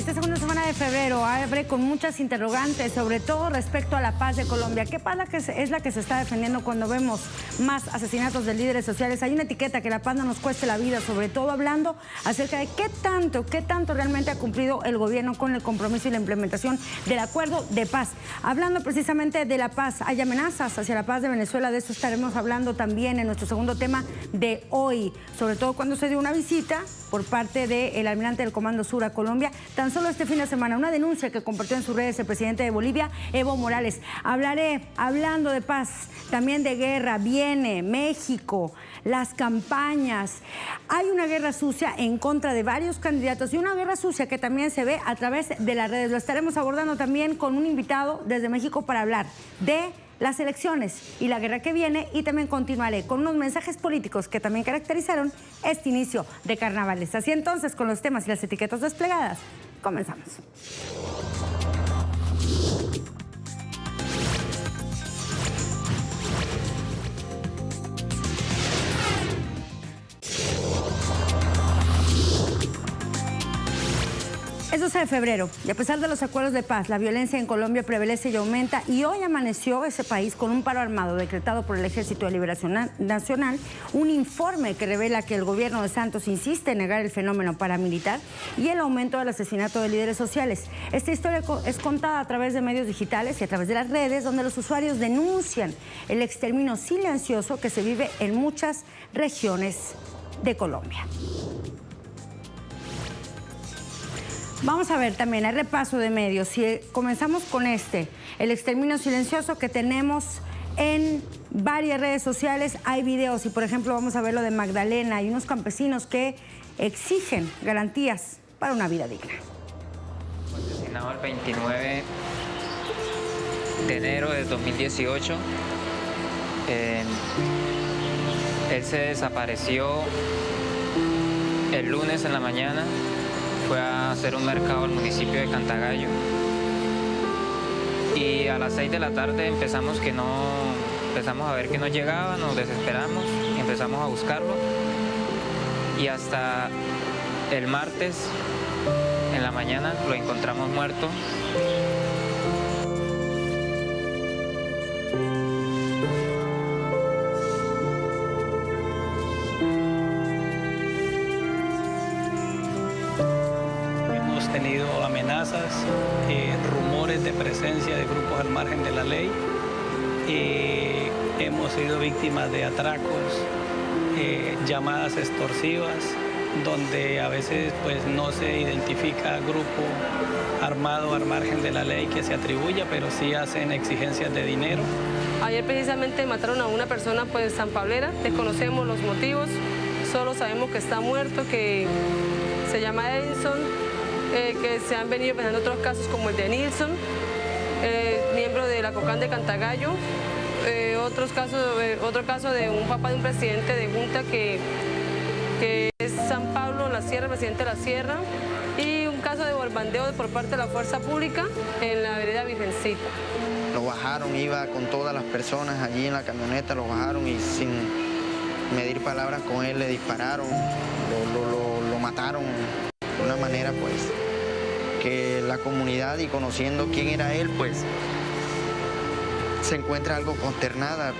Esta segunda semana de febrero abre con muchas interrogantes, sobre todo respecto a la paz de Colombia. ¿Qué paz es la que se está defendiendo cuando vemos más asesinatos de líderes sociales? Hay una etiqueta que la paz no nos cueste la vida, sobre todo hablando acerca de qué tanto realmente ha cumplido el gobierno con el compromiso y la implementación del acuerdo de paz. Hablando precisamente de la paz, hay amenazas hacia la paz de Venezuela, de eso estaremos hablando también en nuestro segundo tema de hoy, sobre todo cuando se dio una visita por parte del almirante del Comando Sur a Colombia. Tan solo este fin de semana, una denuncia que compartió en sus redes el presidente de Bolivia, Evo Morales. Hablando de paz, también de guerra, viene México, las campañas. Hay una guerra sucia en contra de varios candidatos y una guerra sucia que también se ve a través de las redes. Lo estaremos abordando también con un invitado desde México para hablar de las elecciones y la guerra que viene, y también continuaré con unos mensajes políticos que también caracterizaron este inicio de carnavales. Así entonces, con los temas y las etiquetas desplegadas, comenzamos. Es 12 de febrero y a pesar de los acuerdos de paz, la violencia en Colombia prevalece y aumenta, y hoy amaneció ese país con un paro armado decretado por el Ejército de Liberación Nacional, un informe que revela que el gobierno de Santos insiste en negar el fenómeno paramilitar y el aumento del asesinato de líderes sociales. Esta historia es contada a través de medios digitales y a través de las redes, donde los usuarios denuncian el exterminio silencioso que se vive en muchas regiones de Colombia. Vamos a ver también el repaso de medios. Si comenzamos con el exterminio silencioso que tenemos en varias redes sociales, hay videos y por ejemplo vamos a ver lo de Magdalena y unos campesinos que exigen garantías para una vida digna. Asesinado el 29 de enero de 2018. Él se desapareció el lunes en la mañana. Fue a hacer un mercado al municipio de Cantagallo y a las 6 de la tarde empezamos a ver que no llegaba, nos desesperamos, empezamos a buscarlo y hasta el martes en la mañana lo encontramos muerto. Tenido amenazas, rumores de presencia de grupos al margen de la ley, hemos sido víctimas de atracos, llamadas extorsivas, donde a veces pues no se identifica grupo armado al margen de la ley que se atribuya, pero sí hacen exigencias de dinero. Ayer precisamente mataron a una persona pues sanpablera, desconocemos los motivos, solo sabemos que está muerto, que se llama Edison, que se han venido presentando otros casos como el de Nilson, miembro de la COCAN de Cantagallo, otro caso de un papá de un presidente de Junta que es San Pablo La Sierra, presidente de La Sierra, y un caso de bombardeo por parte de la fuerza pública en la vereda Virgencita. Lo bajaron, iba con todas las personas allí en la camioneta, lo bajaron y sin medir palabras con él le dispararon, lo mataron de una manera pues que la comunidad, y conociendo quién era él, pues se encuentra algo consternada.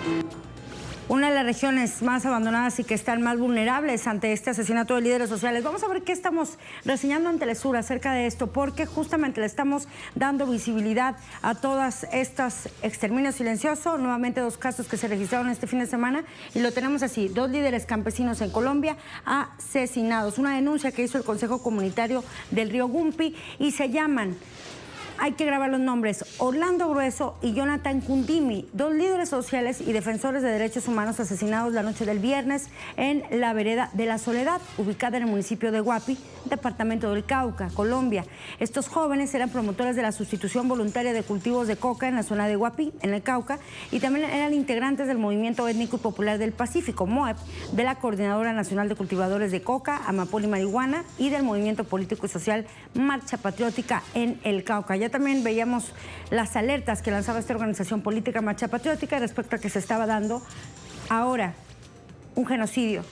Una de las regiones más abandonadas y que están más vulnerables ante este asesinato de líderes sociales. Vamos a ver qué estamos reseñando en Telesur acerca de esto, porque justamente le estamos dando visibilidad a todas estas exterminios silenciosos. Nuevamente 2 casos que se registraron este fin de semana y lo tenemos así: 2 líderes campesinos en Colombia asesinados. Una denuncia que hizo el Consejo Comunitario del Río Gumpi y se llaman, hay que grabar los nombres, Orlando Grueso y Jonathan Kundimi, 2 líderes sociales y defensores de derechos humanos asesinados la noche del viernes en la vereda de La Soledad, ubicada en el municipio de Guapi, departamento del Cauca, Colombia. Estos jóvenes eran promotores de la sustitución voluntaria de cultivos de coca en la zona de Guapi, en el Cauca, y también eran integrantes del Movimiento Étnico y Popular del Pacífico, MOEP, de la Coordinadora Nacional de Cultivadores de Coca, Amapola y Marihuana, y del Movimiento Político y Social Marcha Patriótica en el Cauca. Ya también veíamos las alertas que lanzaba esta organización política Marcha Patriótica respecto a que se estaba dando ahora un genocidio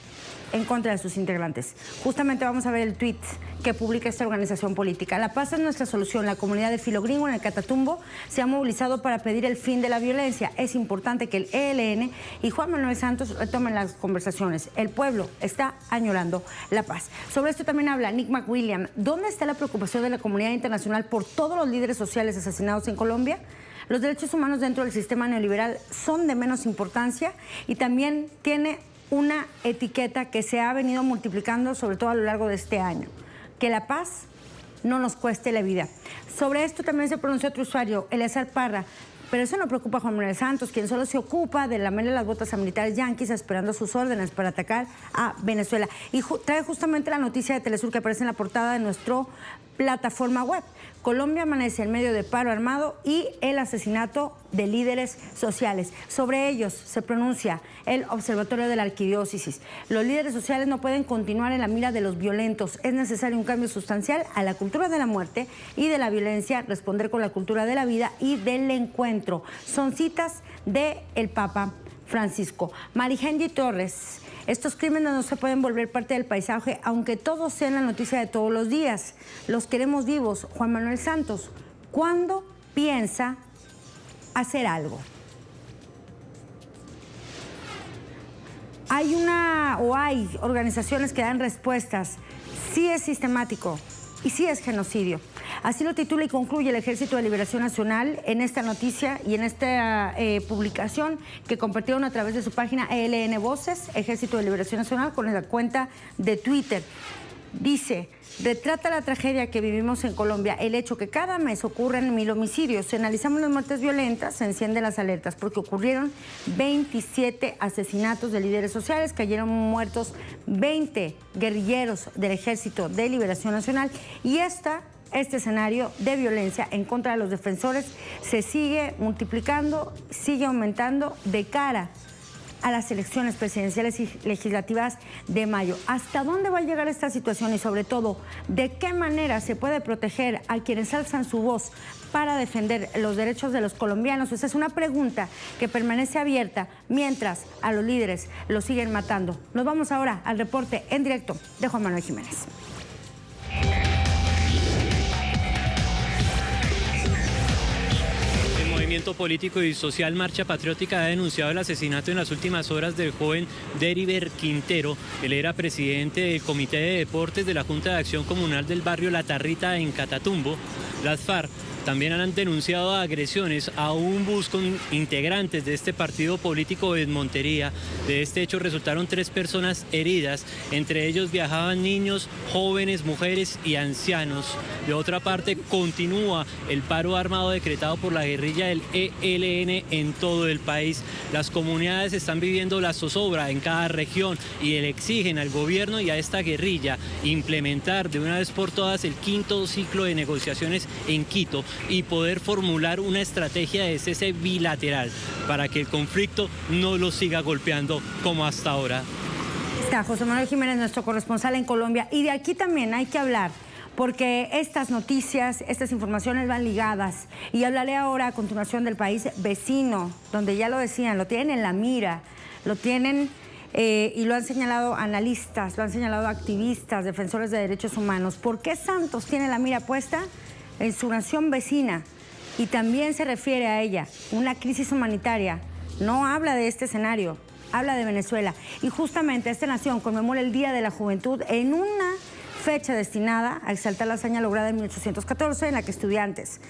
en contra de sus integrantes. Justamente vamos a ver el tuit que publica esta organización política. La paz es nuestra solución. La comunidad de Filo Gringo en el Catatumbo se ha movilizado para pedir el fin de la violencia. Es importante que el ELN y Juan Manuel Santos retomen las conversaciones. El pueblo está añorando la paz. Sobre esto también habla Nick McWilliam. ¿Dónde está la preocupación de la comunidad internacional por todos los líderes sociales asesinados en Colombia? Los derechos humanos dentro del sistema neoliberal son de menos importancia y también tiene una etiqueta que se ha venido multiplicando, sobre todo a lo largo de este año. Que la paz no nos cueste la vida. Sobre esto también se pronunció otro usuario, Eleazar Parra. Pero eso no preocupa a Juan Manuel Santos, quien solo se ocupa de lamerle las botas a militares yanquis esperando sus órdenes para atacar a Venezuela. Y trae justamente la noticia de Telesur que aparece en la portada de nuestra plataforma web. Colombia amanece en medio de paro armado y el asesinato de líderes sociales. Sobre ellos se pronuncia el Observatorio de la Arquidiócesis. Los líderes sociales no pueden continuar en la mira de los violentos. Es necesario un cambio sustancial a la cultura de la muerte y de la violencia, responder con la cultura de la vida y del encuentro. Son citas del Papa Francisco. Marihengi Torres. Estos crímenes no se pueden volver parte del paisaje, aunque todos sean la noticia de todos los días. Los queremos vivos. Juan Manuel Santos, ¿cuándo piensa hacer algo? Hay organizaciones que dan respuestas. Sí es sistemático y sí es genocidio. Así lo titula y concluye el Ejército de Liberación Nacional en esta noticia y en esta publicación que compartieron a través de su página ELN Voces, Ejército de Liberación Nacional, con la cuenta de Twitter. Dice, retrata la tragedia que vivimos en Colombia, el hecho que cada mes ocurren 1000 homicidios. Si analizamos las muertes violentas, se encienden las alertas porque ocurrieron 27 asesinatos de líderes sociales, cayeron muertos 20 guerrilleros del Ejército de Liberación Nacional y este escenario de violencia en contra de los defensores se sigue multiplicando, sigue aumentando de cara a las elecciones presidenciales y legislativas de mayo. ¿Hasta dónde va a llegar esta situación y sobre todo, de qué manera se puede proteger a quienes alzan su voz para defender los derechos de los colombianos? Esa es una pregunta que permanece abierta mientras a los líderes los siguen matando. Nos vamos ahora al reporte en directo de Juan Manuel Jiménez. El movimiento político y social Marcha Patriótica ha denunciado el asesinato en las últimas horas del joven Deriver Quintero. Él era presidente del Comité de Deportes de la Junta de Acción Comunal del barrio La Tarrita en Catatumbo. Las FARC también han denunciado agresiones a un bus con integrantes de este partido político en Montería. De este hecho resultaron 3 personas heridas, entre ellos viajaban niños, jóvenes, mujeres y ancianos. De otra parte, continúa el paro armado decretado por la guerrilla del ELN en todo el país. Las comunidades están viviendo la zozobra en cada región y le exigen al gobierno y a esta guerrilla implementar de una vez por todas el 5º ciclo de negociaciones en Quito y poder formular una estrategia de cese bilateral para que el conflicto no los siga golpeando como hasta ahora. Está José Manuel Jiménez, nuestro corresponsal en Colombia, y de aquí también hay que hablar porque estas noticias, estas informaciones van ligadas. Y hablaré ahora a continuación del país vecino, donde ya lo decían, lo tienen en la mira, lo tienen y lo han señalado analistas, lo han señalado activistas, defensores de derechos humanos. ¿Por qué Santos tiene la mira puesta en su nación vecina? Y también se refiere a ella, una crisis humanitaria. No habla de este escenario, habla de Venezuela. Y justamente esta nación conmemora el Día de la Juventud en una fecha destinada a exaltar la hazaña lograda en 1814, en la que estudiantes,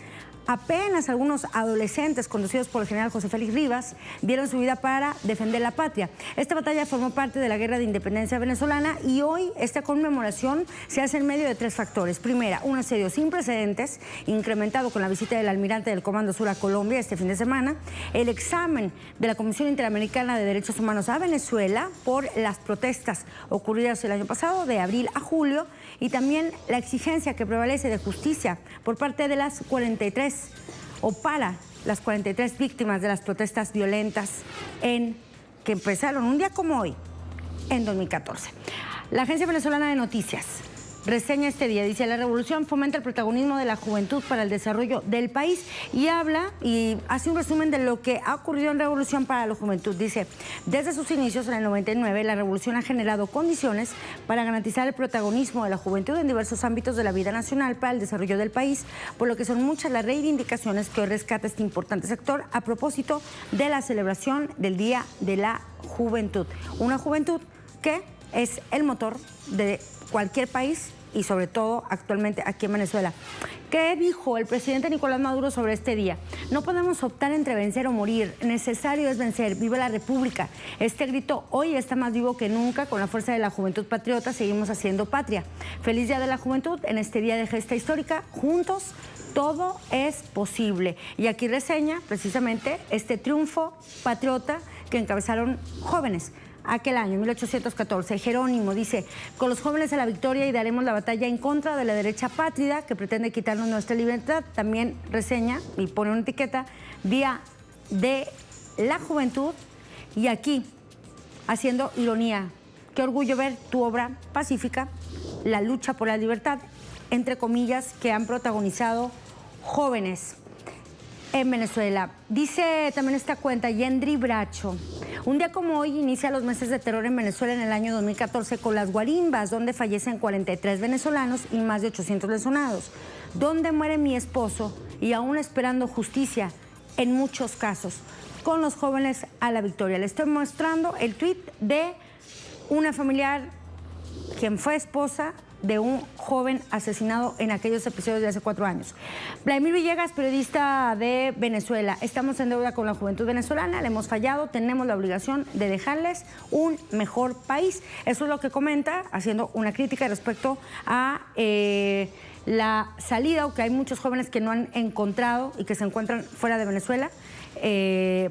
apenas algunos adolescentes conducidos por el general José Félix Rivas, dieron su vida para defender la patria. Esta batalla formó parte de la Guerra de Independencia venezolana y hoy esta conmemoración se hace en medio de 3 factores. Primera, un asedio sin precedentes, incrementado con la visita del almirante del Comando Sur a Colombia este fin de semana, el examen de la Comisión Interamericana de Derechos Humanos a Venezuela por las protestas ocurridas el año pasado, de abril a julio, y también la exigencia que prevalece de justicia por parte de las 43 o para las 43 víctimas de las protestas violentas que empezaron un día como hoy, en 2014. La Agencia Venezolana de Noticias reseña este día. Dice, la revolución fomenta el protagonismo de la juventud para el desarrollo del país, y habla y hace un resumen de lo que ha ocurrido en Revolución para la Juventud. Dice, desde sus inicios en el 99, la revolución ha generado condiciones para garantizar el protagonismo de la juventud en diversos ámbitos de la vida nacional para el desarrollo del país, por lo que son muchas las reivindicaciones que hoy rescata este importante sector a propósito de la celebración del Día de la Juventud. Una juventud que es el motor de cualquier país y sobre todo actualmente aquí en Venezuela. ¿Qué dijo el presidente Nicolás Maduro sobre este día? No podemos optar entre vencer o morir, necesario es vencer, viva la República. Este grito hoy está más vivo que nunca, con la fuerza de la juventud patriota seguimos haciendo patria. Feliz Día de la Juventud en este día de gesta histórica, juntos todo es posible. Y aquí reseña precisamente este triunfo patriota que encabezaron jóvenes aquel año, 1814. Jerónimo dice, con los jóvenes a la victoria y daremos la batalla en contra de la derecha pátrida que pretende quitarnos nuestra libertad. También reseña y pone una etiqueta, Día de la Juventud, y aquí, haciendo ironía, qué orgullo ver tu obra pacífica, la lucha por la libertad, entre comillas, que han protagonizado jóvenes en Venezuela. Dice también esta cuenta, Yendri Bracho, un día como hoy inicia los meses de terror en Venezuela en el año 2014 con las guarimbas, donde fallecen 43 venezolanos y más de 800 lesionados, donde muere mi esposo y aún esperando justicia en muchos casos, con los jóvenes a la victoria. Le estoy mostrando el tuit de una familiar quien fue esposa de un joven asesinado en aquellos episodios de hace 4 años. Vladimir Villegas, periodista de Venezuela. Estamos en deuda con la juventud venezolana, le hemos fallado, tenemos la obligación de dejarles un mejor país. Eso es lo que comenta, haciendo una crítica respecto a la salida, o que hay muchos jóvenes que no han encontrado y que se encuentran fuera de Venezuela,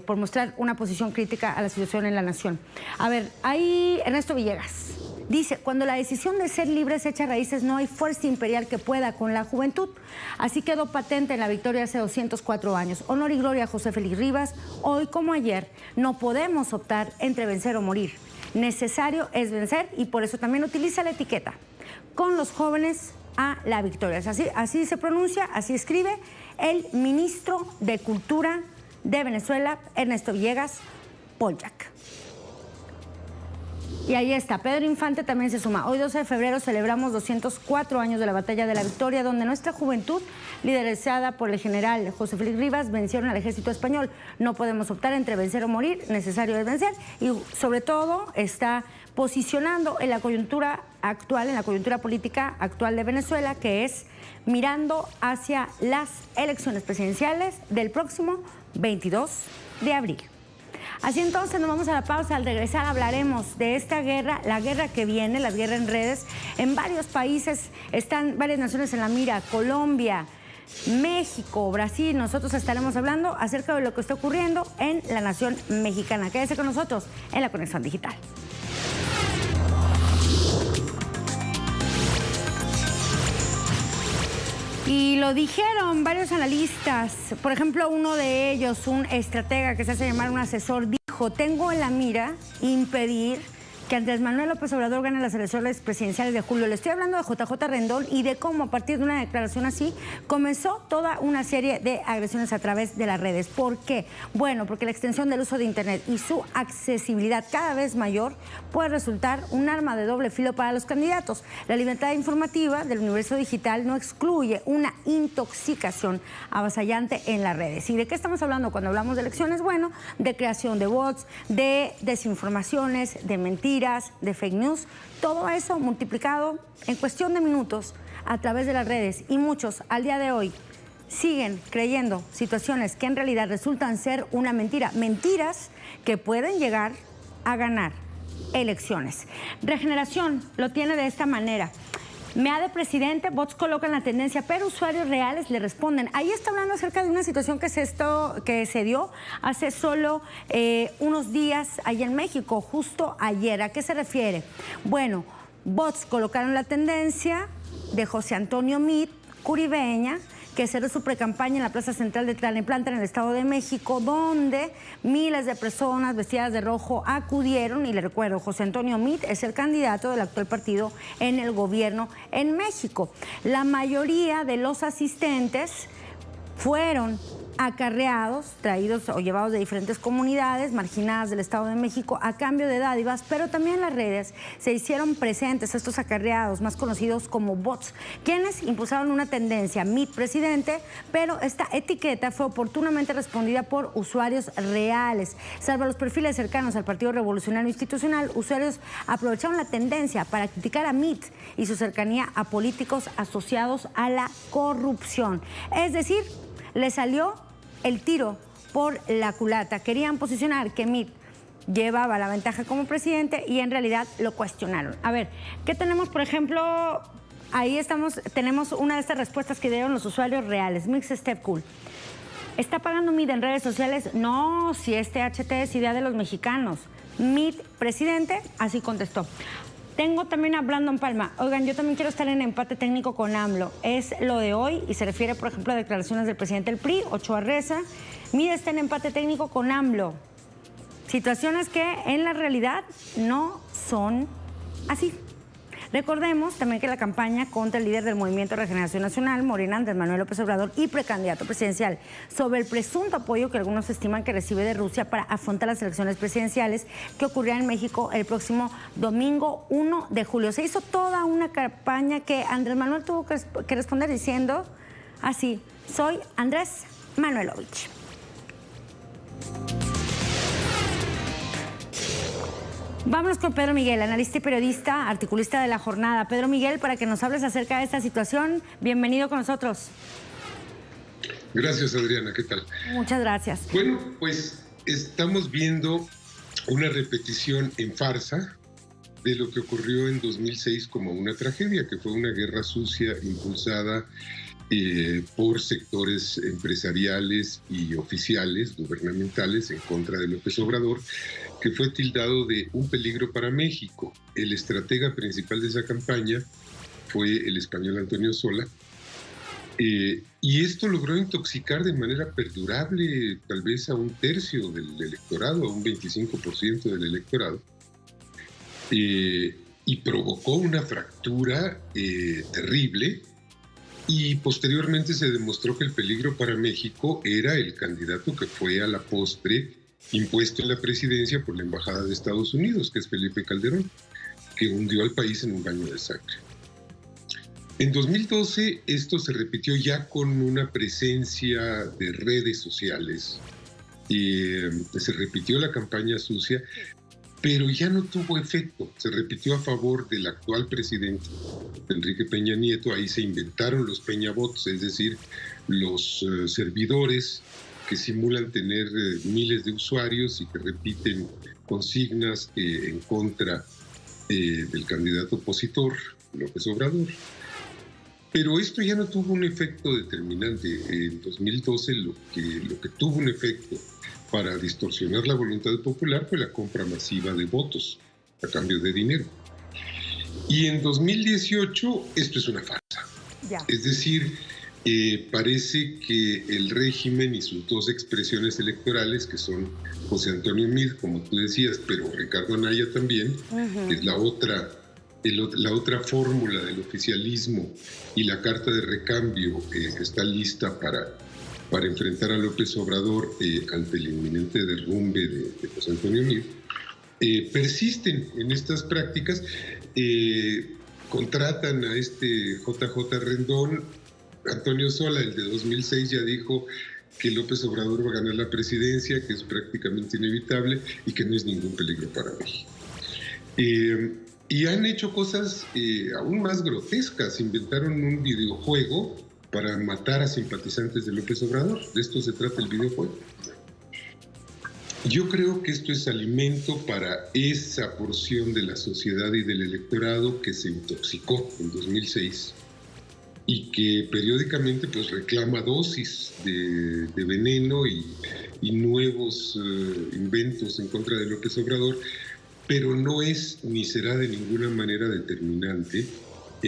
por mostrar una posición crítica a la situación en la nación. A ver, hay Ernesto Villegas. Dice, cuando la decisión de ser libre se echa raíces, no hay fuerza imperial que pueda con la juventud. Así quedó patente en la victoria hace 204 años. Honor y gloria a José Félix Rivas. Hoy como ayer, no podemos optar entre vencer o morir. Necesario es vencer, y por eso también utiliza la etiqueta, con los jóvenes a la victoria. Así se pronuncia, así escribe el ministro de Cultura de Venezuela, Ernesto Villegas Pollack. Y ahí está, Pedro Infante también se suma. Hoy 12 de febrero celebramos 204 años de la Batalla de la Victoria, donde nuestra juventud, liderizada por el general José Félix Rivas, vencieron al ejército español. No podemos optar entre vencer o morir, necesario es vencer. Y sobre todo está posicionando en la coyuntura actual, en la coyuntura política actual de Venezuela, que es mirando hacia las elecciones presidenciales del próximo 22 de abril. Así entonces nos vamos a la pausa. Al regresar hablaremos de esta guerra, la guerra que viene, las guerras en redes. En varios países están varias naciones en la mira, Colombia, México, Brasil. Nosotros estaremos hablando acerca de lo que está ocurriendo en la nación mexicana. Quédese con nosotros en La Conexión Digital. Y lo dijeron varios analistas, por ejemplo, uno de ellos, un estratega que se hace llamar un asesor, dijo, tengo en la mira impedir que Andrés Manuel López Obrador gane las elecciones presidenciales de julio. Le estoy hablando de JJ Rendón y de cómo a partir de una declaración así comenzó toda una serie de agresiones a través de las redes. ¿Por qué? Bueno, porque la extensión del uso de Internet y su accesibilidad cada vez mayor puede resultar un arma de doble filo para los candidatos. La libertad informativa del universo digital no excluye una intoxicación avasallante en las redes. ¿Y de qué estamos hablando cuando hablamos de elecciones? Bueno, de creación de bots, de desinformaciones, de mentiras, de fake news, todo eso multiplicado en cuestión de minutos a través de las redes, y muchos al día de hoy siguen creyendo situaciones que en realidad resultan ser una mentira, mentiras que pueden llegar a ganar elecciones. Regeneración lo tiene de esta manera. MEA de presidente, bots colocan la tendencia, pero usuarios reales le responden. Ahí está hablando acerca de una situación que se dio hace solo unos días allá en México, justo ayer. ¿A qué se refiere? Bueno, bots colocaron la tendencia de José Antonio Meade, curibeña, que cerró su precampaña en la Plaza Central de Tlalnepantla, en el Estado de México, donde miles de personas vestidas de rojo acudieron. Y le recuerdo, José Antonio Meade es el candidato del actual partido en el gobierno en México. La mayoría de los asistentes fueron acarreados, traídos o llevados de diferentes comunidades marginadas del Estado de México a cambio de dádivas, pero también en las redes se hicieron presentes estos acarreados, más conocidos como bots, quienes impulsaron una tendencia, Meade presidente, pero esta etiqueta fue oportunamente respondida por usuarios reales. Salvo los perfiles cercanos al Partido Revolucionario Institucional, usuarios aprovecharon la tendencia para criticar a Meade y su cercanía a políticos asociados a la corrupción. Es decir, le salió el tiro por la culata. Querían posicionar que Meade llevaba la ventaja como presidente y en realidad lo cuestionaron. A ver, ¿qué tenemos, por ejemplo? Ahí tenemos una de estas respuestas que dieron los usuarios reales. Mix Step Cool. ¿Está pagando Meade en redes sociales? No, si este HT es idea de los mexicanos. Meade, presidente, así contestó. Tengo también a Brandon Palma. Oigan, yo también quiero estar en empate técnico con AMLO. Es lo de hoy y se refiere, por ejemplo, a declaraciones del presidente del PRI, Ochoa Reza. Meade está en empate técnico con AMLO. Situaciones que en la realidad no son así. Recordemos también que la campaña contra el líder del Movimiento de Regeneración Nacional, Morena, Andrés Manuel López Obrador, y precandidato presidencial, sobre el presunto apoyo que algunos estiman que recibe de Rusia para afrontar las elecciones presidenciales que ocurrirán en México el próximo domingo 1 de julio. Se hizo toda una campaña que Andrés Manuel tuvo que responder diciendo así: soy Andrés Manuelovich. Vámonos con Pedro Miguel, analista y periodista, articulista de La Jornada. Pedro Miguel, para que nos hables acerca de esta situación, bienvenido con nosotros. Gracias, Adriana, ¿qué tal? Muchas gracias. Bueno, pues estamos viendo una repetición en farsa de lo que ocurrió en 2006 como una tragedia, que fue una guerra sucia impulsada por sectores empresariales y oficiales gubernamentales en contra de López Obrador, que fue tildado de un peligro para México. El estratega principal de esa campaña fue el español Antonio Sola, y esto logró intoxicar de manera perdurable tal vez a un tercio del electorado, a un 25% del electorado, y provocó una fractura terrible. Y posteriormente se demostró que el peligro para México era el candidato que fue a la postre impuesto en la presidencia por la Embajada de Estados Unidos, que es Felipe Calderón, que hundió al país en un baño de sangre. En 2012 esto se repitió ya con una presencia de redes sociales, se repitió la campaña sucia, pero ya no tuvo efecto. Se repitió a favor del actual presidente, Enrique Peña Nieto. Ahí se inventaron los Peñabots, es decir, los servidores que simulan tener miles de usuarios y que repiten consignas en contra del candidato opositor, López Obrador. Pero esto ya no tuvo un efecto determinante. En 2012 lo que tuvo un efecto para distorsionar la voluntad popular fue la compra masiva de votos a cambio de dinero. Y en 2018 esto es una farsa. Ya. Es decir, parece que el régimen y sus dos expresiones electorales, que son José Antonio Meade, como tú decías, pero Ricardo Anaya también, es la otra fórmula del oficialismo, y la carta de recambio que está lista para enfrentar a López Obrador ante el inminente derrumbe de José Antonio Meade, persisten en estas prácticas, contratan a este JJ Rendón. Antonio Sola, el de 2006, ya dijo que López Obrador va a ganar la presidencia, que es prácticamente inevitable y que no es ningún peligro para México. Y han hecho cosas aún más grotescas. Inventaron un videojuego para matar a simpatizantes de López Obrador. De esto se trata el videojuego. Yo creo que esto es alimento para esa porción de la sociedad y del electorado que se intoxicó en 2006 y que periódicamente pues reclama dosis de veneno y nuevos inventos en contra de López Obrador, pero no es ni será de ninguna manera determinante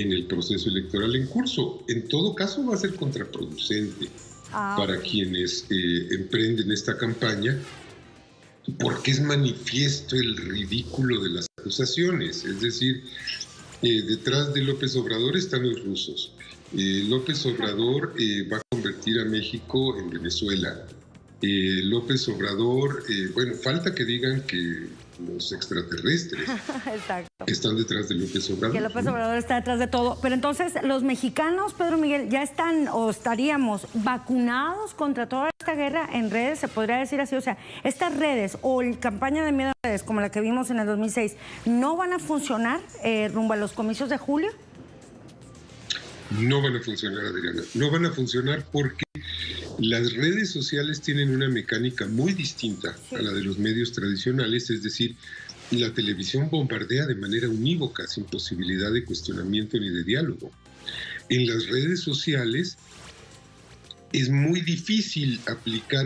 en el proceso electoral en curso. En todo caso va a ser contraproducente para quienes emprenden esta campaña, porque es manifiesto el ridículo de las acusaciones. Es decir, detrás de López Obrador están los rusos. López Obrador va a convertir a México en Venezuela. López Obrador, bueno, falta que digan que los extraterrestres están detrás de López Obrador. Que López Obrador está detrás de todo. Pero entonces, los mexicanos, Pedro Miguel, ya están o estaríamos vacunados contra toda esta guerra en redes, se podría decir así. O sea, estas redes o campaña de miedo en redes, como la que vimos en el 2006, ¿no van a funcionar rumbo a los comicios de julio? No van a funcionar, Adriana. No van a funcionar porque las redes sociales tienen una mecánica muy distinta a la de los medios tradicionales, es decir, la televisión bombardea de manera unívoca, sin posibilidad de cuestionamiento ni de diálogo. En las redes sociales es muy difícil aplicar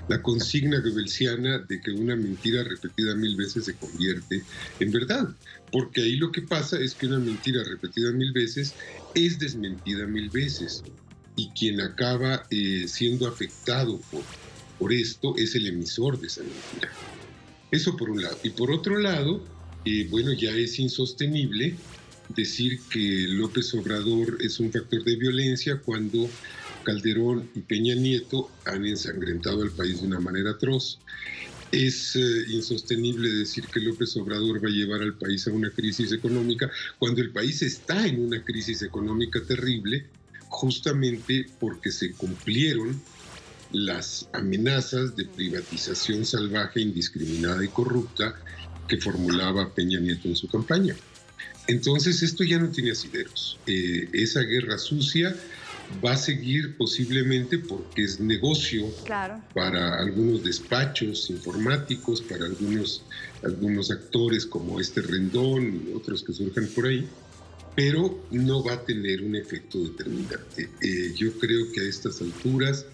la consigna goebbelsiana de que una mentira repetida 1000 veces se convierte en verdad, porque ahí lo que pasa es que una mentira repetida 1000 veces es desmentida 1000 veces. Y quien acaba siendo afectado por esto es el emisor de esa mentira. Eso por un lado. Y por otro lado, bueno, ya es insostenible decir que López Obrador es un factor de violencia cuando Calderón y Peña Nieto han ensangrentado al país de una manera atroz. Es insostenible decir que López Obrador va a llevar al país a una crisis económica cuando el país está en una crisis económica terrible, justamente porque se cumplieron las amenazas de privatización salvaje, indiscriminada y corrupta que formulaba Peña Nieto en su campaña. Entonces esto ya no tiene asideros. Esa guerra sucia va a seguir posiblemente porque es negocio para algunos despachos informáticos, para algunos actores como Rendón y otros que surjan por ahí, pero no va a tener un efecto determinante. Yo creo que a estas alturas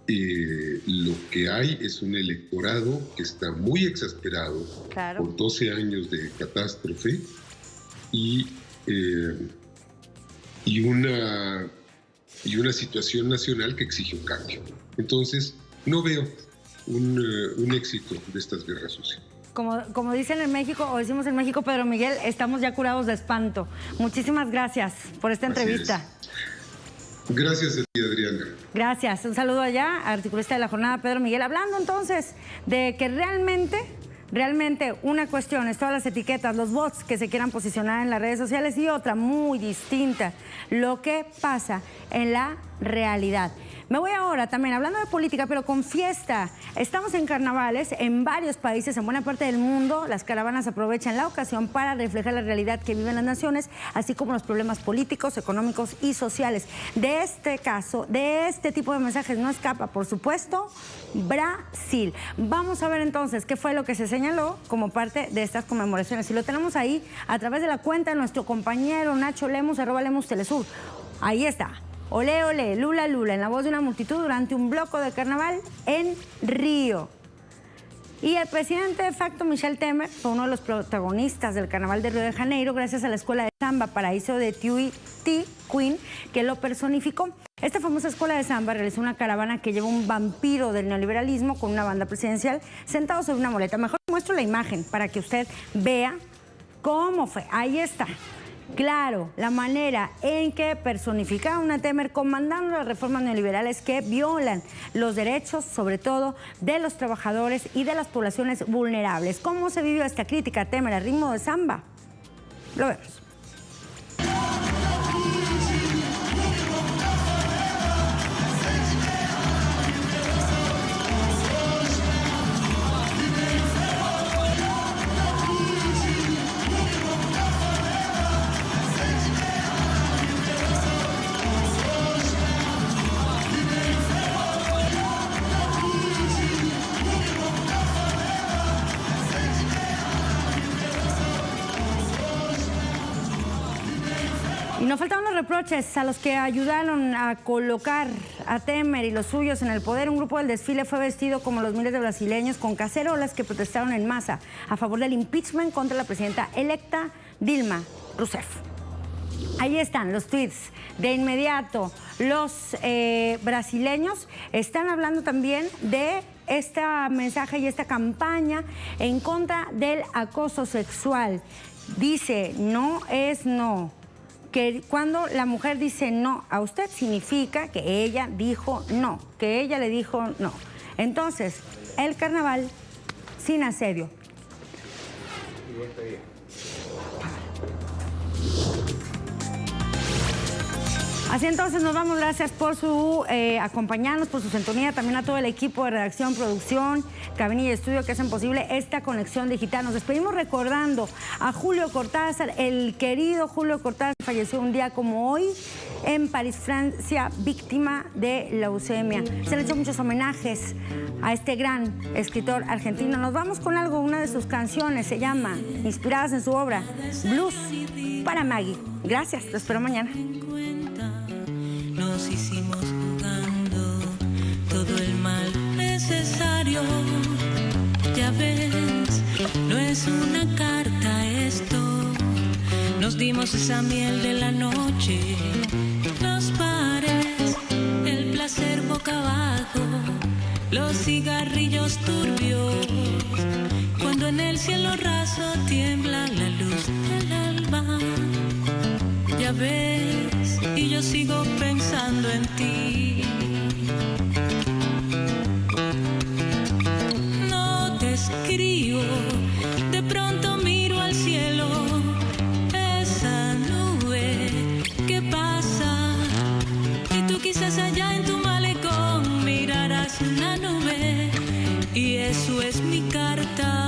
lo que hay es un electorado que está muy exasperado por 12 años de catástrofe y una situación nacional que exige un cambio. Entonces, no veo un éxito de estas guerras sucias. Como dicen en México, o decimos en México, Pedro Miguel, estamos ya curados de espanto. Muchísimas gracias por esta entrevista. Gracias a ti, Adriana. Gracias. Un saludo allá, articulista de la jornada, Pedro Miguel. Hablando entonces de que realmente una cuestión es todas las etiquetas, los bots que se quieran posicionar en las redes sociales, y otra muy distinta, lo que pasa en la realidad. Me voy ahora también hablando de política, pero con fiesta. Estamos en carnavales en varios países, en buena parte del mundo. Las caravanas aprovechan la ocasión para reflejar la realidad que viven las naciones, así como los problemas políticos, económicos y sociales. De este caso, de este tipo de mensajes no escapa, por supuesto, Brasil. Vamos a ver entonces qué fue lo que se señaló como parte de estas conmemoraciones. Y lo tenemos ahí a través de la cuenta de nuestro compañero Nacho Lemus, @LemusTelesur. Ahí está. Olé, olé, lula, lula, en la voz de una multitud durante un bloco de carnaval en Río. Y el presidente de facto, Michel Temer, fue uno de los protagonistas del carnaval de Río de Janeiro, gracias a la escuela de samba Paraíso de Tuiuti Queen, que lo personificó. Esta famosa escuela de samba realizó una caravana que lleva un vampiro del neoliberalismo con una banda presidencial sentado sobre una muleta. Mejor muestro la imagen para que usted vea cómo fue. Ahí está. Claro, la manera en que personificaron a Temer comandando las reformas neoliberales que violan los derechos, sobre todo de los trabajadores y de las poblaciones vulnerables. ¿Cómo se vivió esta crítica a Temer al ritmo de samba? Lo vemos. Y no faltaban los reproches a los que ayudaron a colocar a Temer y los suyos en el poder. Un grupo del desfile fue vestido como los miles de brasileños con cacerolas que protestaron en masa a favor del impeachment contra la presidenta electa Dilma Rousseff. Ahí están los tweets. De inmediato, los brasileños están hablando también de este mensaje y esta campaña en contra del acoso sexual. Dice, no es no. Que cuando la mujer dice no a usted, significa que ella dijo no, que ella le dijo no. Entonces, el carnaval sin asedio. Así entonces nos vamos, gracias por su acompañarnos, por su sintonía, también a todo el equipo de redacción, producción, cabina y estudio que hacen posible esta conexión digital. Nos despedimos recordando a Julio Cortázar, el querido Julio Cortázar, falleció un día como hoy en París, Francia, víctima de leucemia. Se le han hecho muchos homenajes a este gran escritor argentino. Nos vamos con algo, una de sus canciones, se llama, inspiradas en su obra, Blues para Maggie. Gracias, lo espero mañana. Nos hicimos jugando todo el mal necesario. Ya ves, no es una carta esto. Nos dimos esa miel de la noche, los pares, el placer boca abajo, los cigarrillos turbios. Cuando en el cielo raso tiembla la luz del alba. Ya ves, y yo sigo pensando en ti. No te escribo, de pronto miro al cielo, esa nube que pasa, y tú quizás allá en tu malecón mirarás una nube, y eso es mi carta.